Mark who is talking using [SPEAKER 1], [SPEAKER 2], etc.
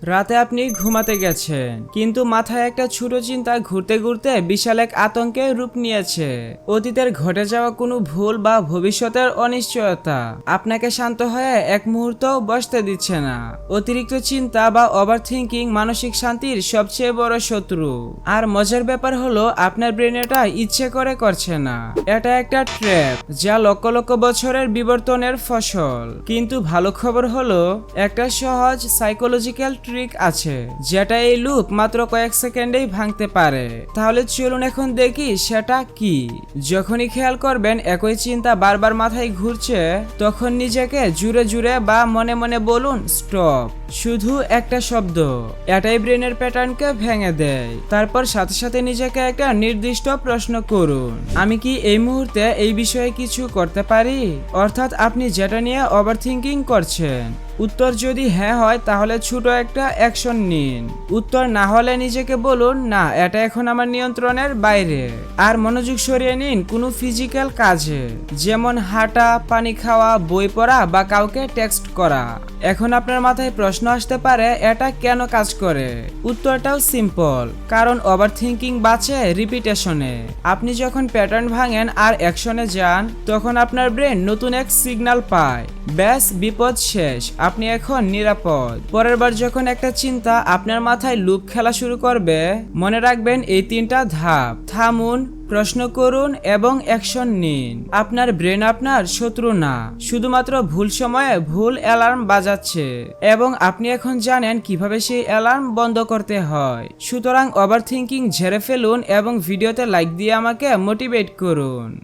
[SPEAKER 1] রাতে আপনি ঘুমাতে গেছেন, কিন্তু মাথায় একটা ছোট চিন্তা ঘুরতে ঘুরতে বিশাল এক আতঙ্কে রূপ নিয়েছে। অতীতের ঘটে যাওয়া কোনো ভুল বা ভবিষ্যতের অনিশ্চয়তা আপনাকে শান্ত হয়ে এক মুহূর্তও বসতে দিচ্ছে না। অতিরিক্ত চিন্তা বা ওভার থিঙ্কিং মানসিক শান্তির সবচেয়ে বড় শত্রু। আর মজার ব্যাপার হলো, আপনার ব্রেন এটা ইচ্ছে করে করছে না, এটা একটা ট্র্যাপ যা লক্ষ লক্ষ বছরের বিবর্তনের ফসল। কিন্তু ভালো খবর হলো, একটা সহজ সাইকোলজিক্যাল ট্রিক আছে যেটা এই লুপ মাত্র কয়েক সেকেন্ডেই ভাঙতে পারে। তাহলে চলুন এখন দেখি সেটা কি। যখনই খেয়াল করবেন একই চিন্তা বারবার মাথায় ঘুরছে, তখন নিজেকে জুড়ে জুড়ে বা মনে মনে বলুন স্টপ। শুধু একটা শব্দ, এটাই ব্রেনের প্যাটার্নকে ভেঙে দেয়। তারপর সাথে সাথে নিজেকে একটা নির্দিষ্ট প্রশ্ন করুন, আমি কি এই মুহূর্তে এই বিষয়ে কিছু করতে পারি? অর্থাৎ আপনি যেটা নিয়ে ওভার থিঙ্কিং করছেন, উত্তর যদি হ্যাঁ হয় তাহলে ছোট একটা অ্যাকশন নিন। উত্তর না হলে নিজেকে বলুন না, এটা এখন আমার নিয়ন্ত্রণের বাইরে। আর মনোযোগ সরিয়ে নিন কোনো ফিজিক্যাল কাজে, যেমন হাঁটা, পানি খাওয়া, বই পড়া বা কাউকে টেক্সট করা। এখন আপনার মাথায় প্রশ্ন আসতে পারে, এটা কেন কাজ করে? উত্তরটাও সিম্পল, কারণ ওভার থিঙ্কিং বাঁচে রিপিটেশনে। আপনি যখন প্যাটার্ন ভাঙেন আর অ্যাকশনে যান, তখন আপনার ব্রেন নতুন এক সিগন্যাল পায়, ব্যাস বিপদ শেষ, আপনি এখন নিরাপদ। পরের বার যখন একটা চিন্তা আপনার মাথায় লুপ খেলা শুরু করবে, মনে রাখবেন এই তিনটা ধাপ: থামুন, প্রশ্ন করুন এবং অ্যাকশন নিন। আপনার ব্রেন আপনার শত্রু না, শুধুমাত্র ভুল সময়ে ভুল অ্যালার্ম বাজাচ্ছে, এবং আপনি এখন জানেন কিভাবে সেই অ্যালার্ম বন্ধ করতে হয়। সুতরাং ওভার থিঙ্কিং ঝেড়ে ফেলুন এবং ভিডিওতে লাইক দিয়ে আমাকে মোটিভেট করুন।